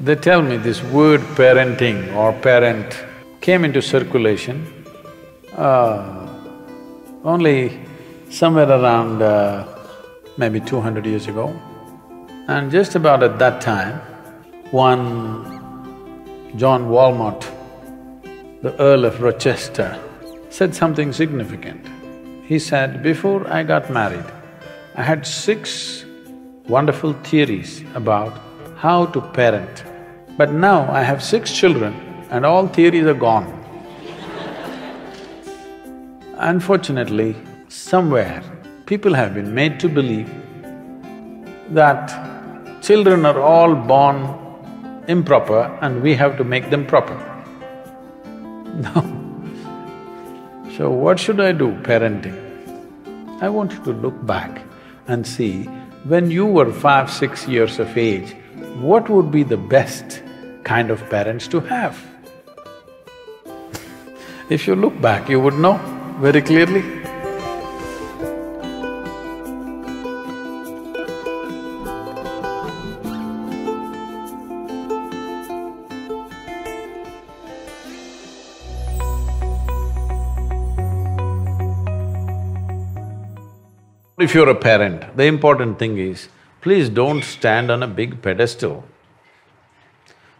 They tell me this word parenting or parent came into circulation only somewhere around maybe 200 years ago. And just about at that time, one John Walmart, the Earl of Rochester, said something significant. He said, before I got married, I had 6 wonderful theories about how to parent. But now I have 6 children and all theories are gone. Unfortunately, somewhere people have been made to believe that children are all born improper and we have to make them proper. No. So what should I do parenting? I want you to look back and see, when you were 5, 6 years of age, what would be the best kind of parents to have? If you look back, you would know very clearly. If you're a parent, the important thing is, please don't stand on a big pedestal.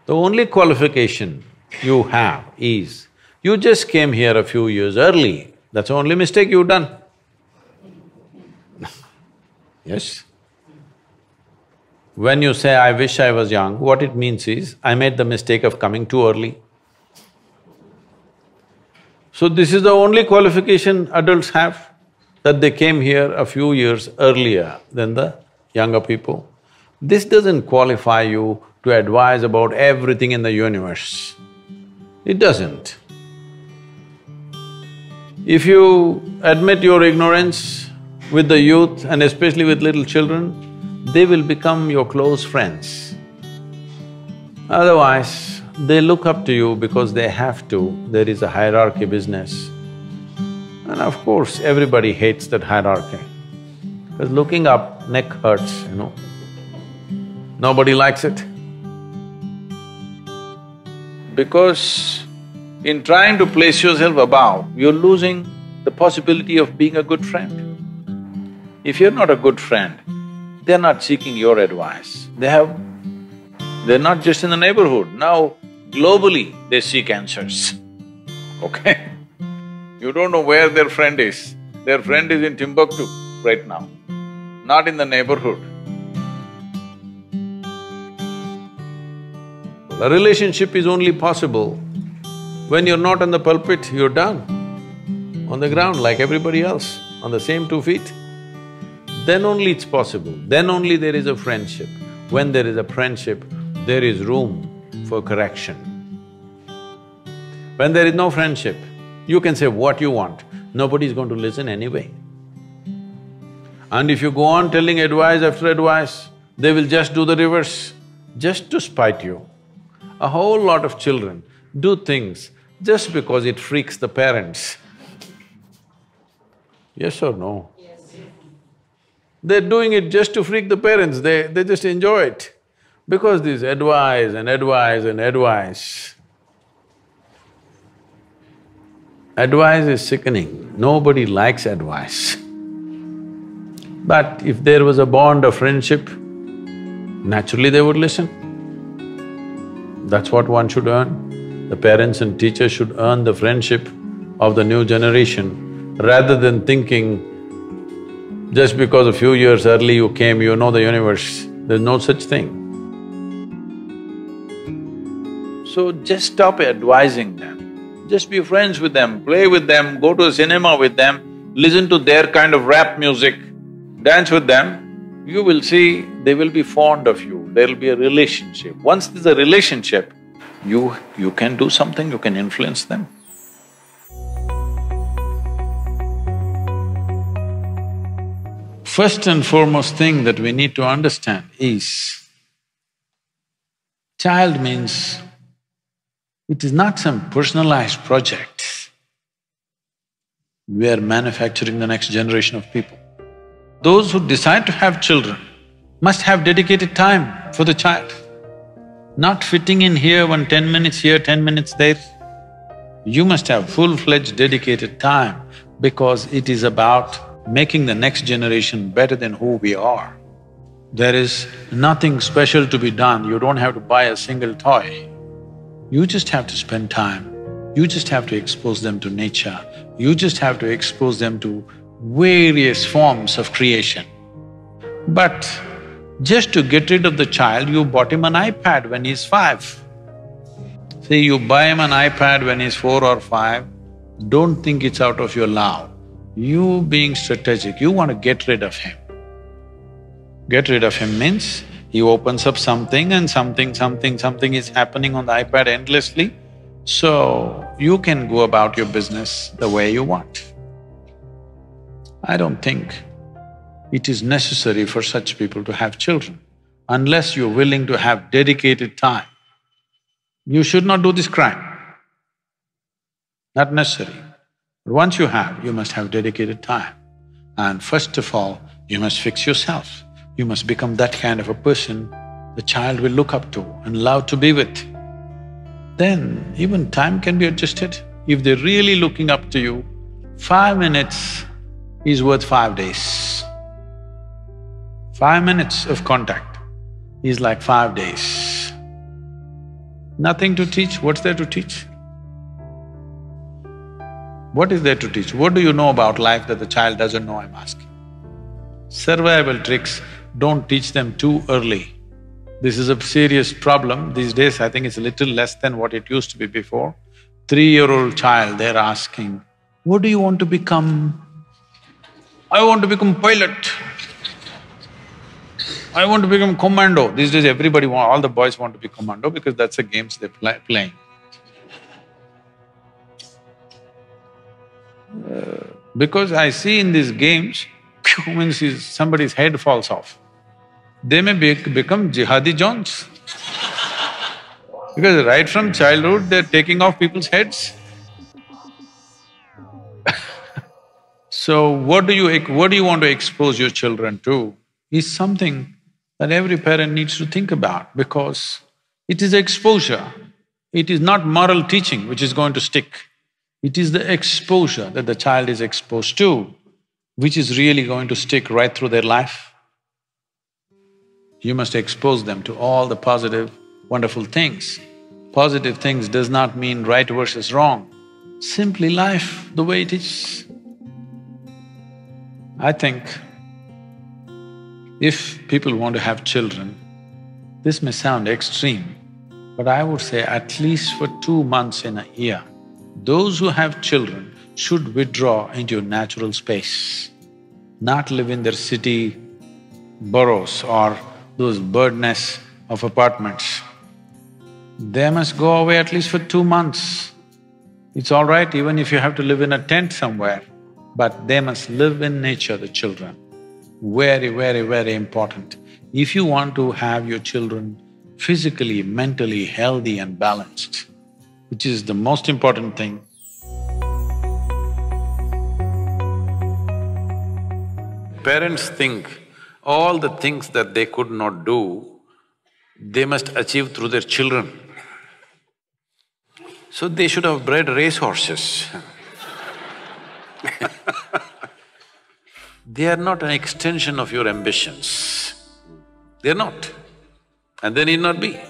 The only qualification you have is, you just came here a few years early, that's the only mistake you've done. Yes? When you say, I wish I was young, what it means is, I made the mistake of coming too early. So this is the only qualification adults have, that they came here a few years earlier than the younger people. This doesn't qualify you to advise about everything in the universe. It doesn't. If you admit your ignorance with the youth and especially with little children, they will become your close friends. Otherwise, they look up to you because they have to, there is a hierarchy business. And of course, everybody hates that hierarchy, because looking up, neck hurts, you know. Nobody likes it. Because in trying to place yourself above, you're losing the possibility of being a good friend. If you're not a good friend, they're not seeking your advice. They're not just in the neighborhood, now globally they seek answers, okay? You don't know where their friend is. Their friend is in Timbuktu right now, not in the neighborhood. A relationship is only possible when you're not on the pulpit, you're down on the ground like everybody else, on the same 2 feet. Then only it's possible, then only there is a friendship. When there is a friendship, there is room for correction. When there is no friendship, you can say what you want, nobody's going to listen anyway. And if you go on telling advice after advice, they will just do the reverse, just to spite you. A whole lot of children do things just because it freaks the parents. Yes or no? Yes. They're doing it just to freak the parents, they just enjoy it. Because this advice and advice and advice. Advice is sickening, nobody likes advice. But if there was a bond of friendship, naturally they would listen. That's what one should earn. The parents and teachers should earn the friendship of the new generation, rather than thinking, just because a few years early you came, you know the universe. There's no such thing. So just stop advising them. Just be friends with them, play with them, go to a cinema with them, listen to their kind of rap music, dance with them. You will see they will be fond of you, there'll be a relationship. Once there's a relationship, you can do something, you can influence them. First and foremost thing that we need to understand is, child means it is not some personalized project. We are manufacturing the next generation of people. Those who decide to have children must have dedicated time for the child. not fitting in here, 10 minutes here, 10 minutes there. You must have full-fledged dedicated time because it is about making the next generation better than who we are. There is nothing special to be done, you don't have to buy a single toy. You just have to spend time, you just have to expose them to nature, you just have to expose them to various forms of creation. But just to get rid of the child, you bought him an iPad when he's 5. See, you buy him an iPad when he's 4 or 5, don't think it's out of your love. You being strategic, you want to get rid of him. Get rid of him means he opens up something and something is happening on the iPad endlessly, so you can go about your business the way you want. I don't think it is necessary for such people to have children, unless you're willing to have dedicated time. You should not do this crime, not necessary. But once you have, you must have dedicated time. And first of all, you must fix yourself. You must become that kind of a person the child will look up to and love to be with. Then even time can be adjusted. If they're really looking up to you, 5 minutes is worth 5 days. 5 minutes of contact is like 5 days. Nothing to teach, what's there to teach? What is there to teach? What do you know about life that the child doesn't know, I'm asking? Survival tricks, don't teach them too early. This is a serious problem. These days, I think it's a little less than what it used to be before. 3-year-old child, they're asking, what do you want to become? I want to become pilot. I want to become commando. These days all the boys want to be commando because that's the games they're playing. Because I see in these games, means somebody's head falls off. They may become jihadi Jones. Because right from childhood, they're taking off people's heads. So what do you want to expose your children to is something that every parent needs to think about, because it is exposure. It is not moral teaching which is going to stick. It is the exposure that the child is exposed to which is really going to stick right through their life. You must expose them to all the positive, wonderful things. Positive things does not mean right versus wrong, simply life the way it is. I think if people want to have children, this may sound extreme, but I would say at least for 2 months in a year, those who have children should withdraw into a natural space, not live in their city boroughs or those bird nests of apartments. They must go away at least for 2 months. It's all right even if you have to live in a tent somewhere, but they must live in nature, the children. Very, very, very important. If you want to have your children physically, mentally healthy and balanced, which is the most important thing, parents think all the things that they could not do, they must achieve through their children. So they should have bred racehorses. They are not an extension of your ambitions. They're not, and they need not be.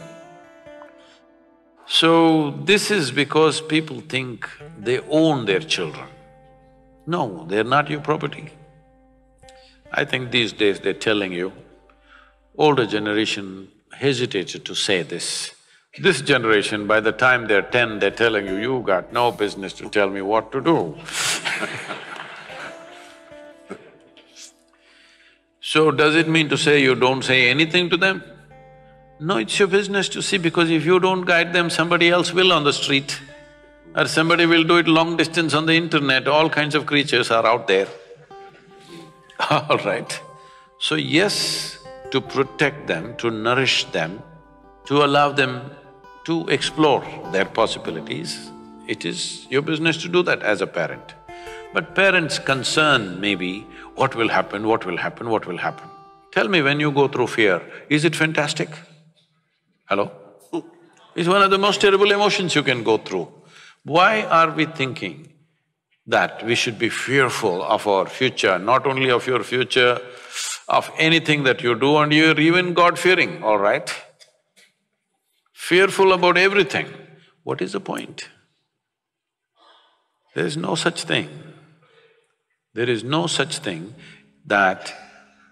So this is because people think they own their children. No, they're not your property. I think these days they're telling you, older generation hesitated to say this. This generation, by the time they're 10, they're telling you, you got no business to tell me what to do. So does it mean to say you don't say anything to them? No, it's your business to see, because if you don't guide them, somebody else will on the street, or somebody will do it long distance on the internet, all kinds of creatures are out there. All right. So yes, to protect them, to nourish them, to allow them to explore their possibilities, it is your business to do that as a parent. But parents' concern may be, what will happen, what will happen, what will happen? Tell me, when you go through fear, is it fantastic? Hello? It's one of the most terrible emotions you can go through. Why are we thinking that we should be fearful of our future, not only of your future, of anything that you do, and you're even God-fearing, all right? Fearful about everything. What is the point? There is no such thing. There is no such thing that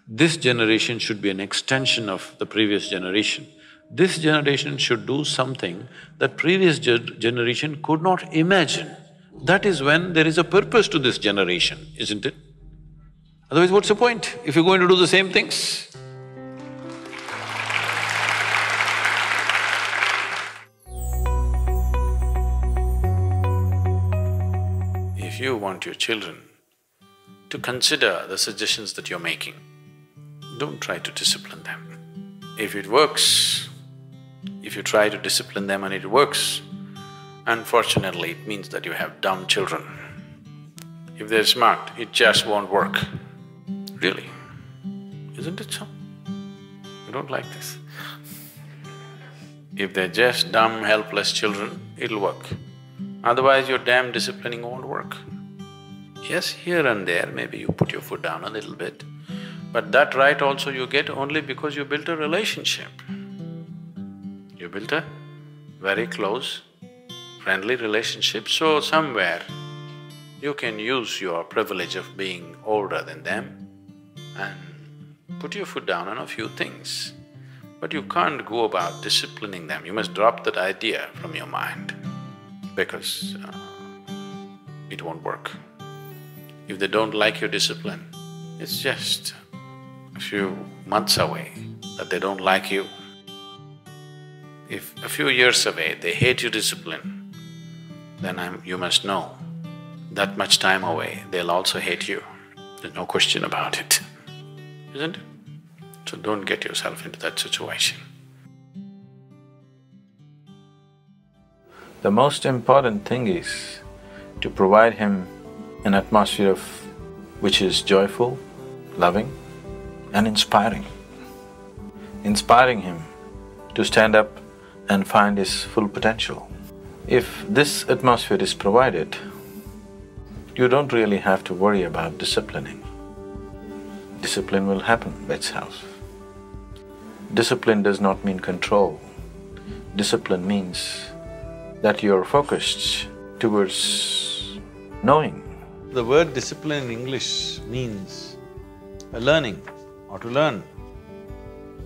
this generation should be an extension of the previous generation. This generation should do something that previous generation could not imagine. That is when there is a purpose to this generation, isn't it? Otherwise, what's the point if you're going to do the same things? If you want your children to consider the suggestions that you're making, don't try to discipline them. If it works, if you try to discipline them and it works, unfortunately, it means that you have dumb children. If they're smart, it just won't work. Really, isn't it so? You don't like this. If they're just dumb, helpless children, it'll work. Otherwise, your damn disciplining won't work. Yes, here and there, maybe you put your foot down a little bit, but that right also you get only because you built a relationship. You built a very close, friendly relationship, so somewhere you can use your privilege of being older than them and put your foot down on a few things. But you can't go about disciplining them, you must drop that idea from your mind because it won't work. If they don't like your discipline, it's just a few months away that they don't like you. If a few years away they hate your discipline, then you must know that much time away they'll also hate you. There's no question about it, isn't it? So don't get yourself into that situation. The most important thing is to provide him an atmosphere which is joyful, loving and inspiring. Inspiring him to stand up and find his full potential. If this atmosphere is provided, you don't really have to worry about disciplining. Discipline will happen by itself. Discipline does not mean control. Discipline means that you're focused towards knowing. The word discipline in English means a learning or to learn.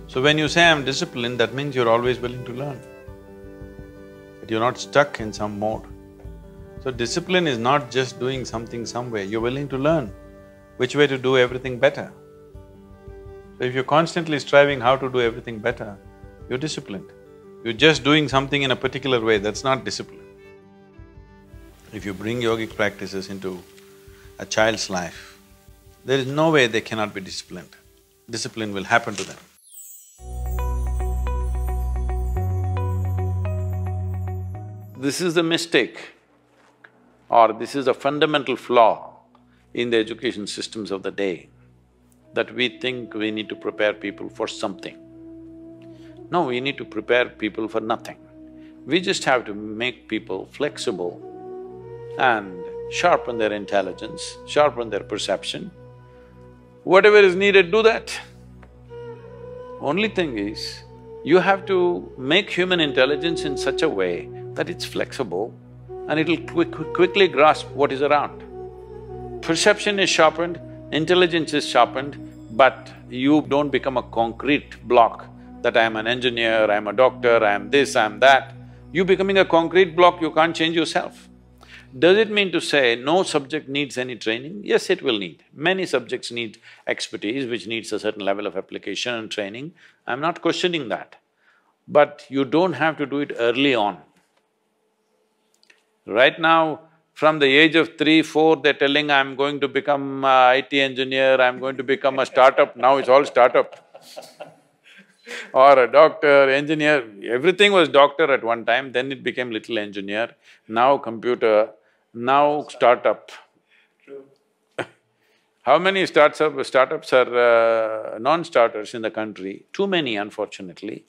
So when you say, I'm disciplined, that means you're always willing to learn. That you're not stuck in some mode. So discipline is not just doing something somewhere, you're willing to learn which way to do everything better. So if you're constantly striving how to do everything better, you're disciplined. You're just doing something in a particular way, that's not discipline. If you bring yogic practices into a child's life, there is no way they cannot be disciplined. Discipline will happen to them. This is the mistake, or this is a fundamental flaw in the education systems of the day, that we think we need to prepare people for something. No, we need to prepare people for nothing. We just have to make people flexible and sharpen their intelligence, sharpen their perception. Whatever is needed, do that. Only thing is, you have to make human intelligence in such a way that it's flexible and it'll quickly grasp what is around. Perception is sharpened, intelligence is sharpened, but you don't become a concrete block that I'm an engineer, I'm a doctor, I'm this, I'm that. You becoming a concrete block, you can't change yourself. Does it mean to say no subject needs any training? Yes, it will need. Many subjects need expertise, which needs a certain level of application and training. I'm not questioning that. But you don't have to do it early on. Right now, from the age of 3, 4, they're telling, I'm going to become a IT engineer, I'm going to become a startup, now it's all startup. Or a doctor, engineer, everything was doctor at one time, then it became little engineer, now computer, now startup. How many startups are non-starters in the country? Too many, unfortunately,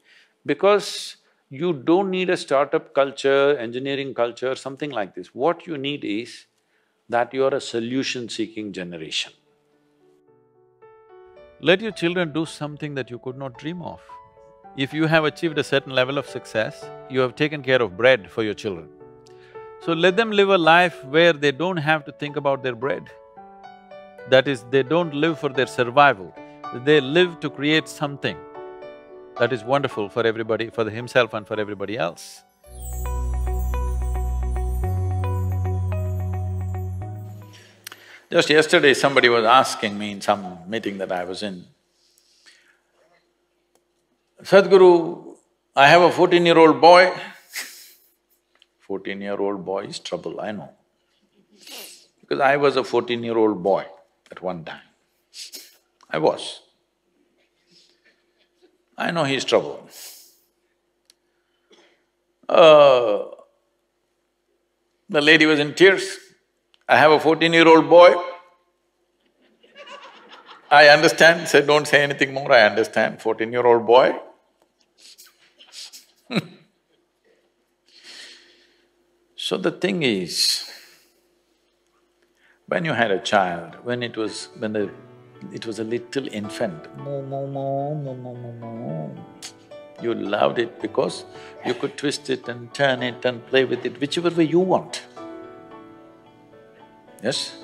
because You don't need a startup culture, engineering culture, something like this. What you need is that you are a solution-seeking generation. Let your children do something that you could not dream of. If you have achieved a certain level of success, you have taken care of bread for your children. So let them live a life where they don't have to think about their bread. That is, they don't live for their survival, they live to create something that is wonderful for everybody, for himself and for everybody else. Just yesterday, somebody was asking me in some meeting that I was in, Sadhguru, I have a 14-year-old boy. 14-year-old boy is trouble, I know. Because I was a 14-year-old boy at one time. I was. I know he's trouble. The lady was in tears. I have a 14-year-old boy. I understand, said, don't say anything more, I understand, 14-year-old boy. So the thing is, when you had a child, when it was a little infant, moo, moo, moo, moo, moo, moo, moo, you loved it because you could twist it and turn it and play with it whichever way you want. Yes?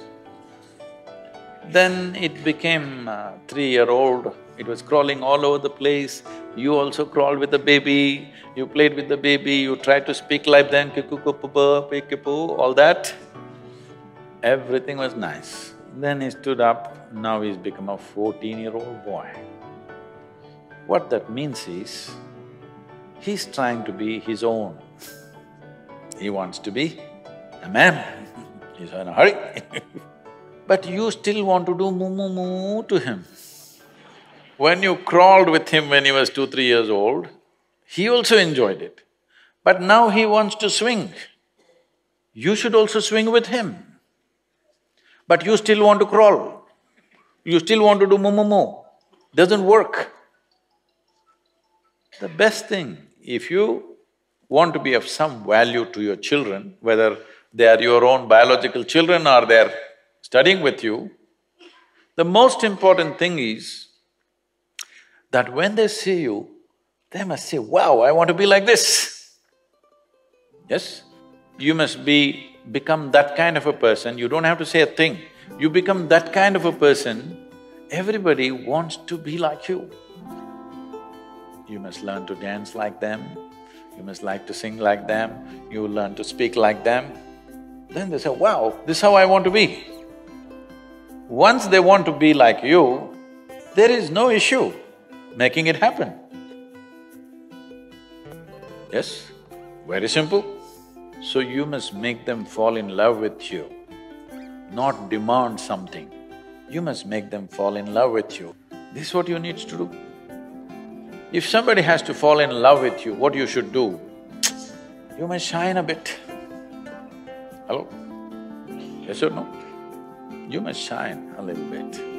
Then it became 3-year-old, it was crawling all over the place, you also crawled with the baby, you played with the baby, you tried to speak like them, all that. Everything was nice. Then he stood up, now he's become a 14-year-old boy. What that means is, he's trying to be his own. He wants to be a man, he's in a hurry. But you still want to do moo moo moo to him. When you crawled with him when he was 2-3 years old, he also enjoyed it. But now he wants to swing. You should also swing with him. But you still want to crawl. You still want to do moo moo moo. Doesn't work. The best thing, if you want to be of some value to your children, whether they are your own biological children or they're studying with you, the most important thing is that when they see you, they must say, wow, I want to be like this. Yes? You must become that kind of a person, you don't have to say a thing. You become that kind of a person, everybody wants to be like you. You must learn to dance like them, you must like to sing like them, you learn to speak like them. Then they say, wow, this is how I want to be. Once they want to be like you, there is no issue making it happen. Yes? Very simple. So you must make them fall in love with you, not demand something. You must make them fall in love with you. This is what you need to do. If somebody has to fall in love with you, what you should do? You must shine a bit. Hello? Yes or no? You must shine a little bit.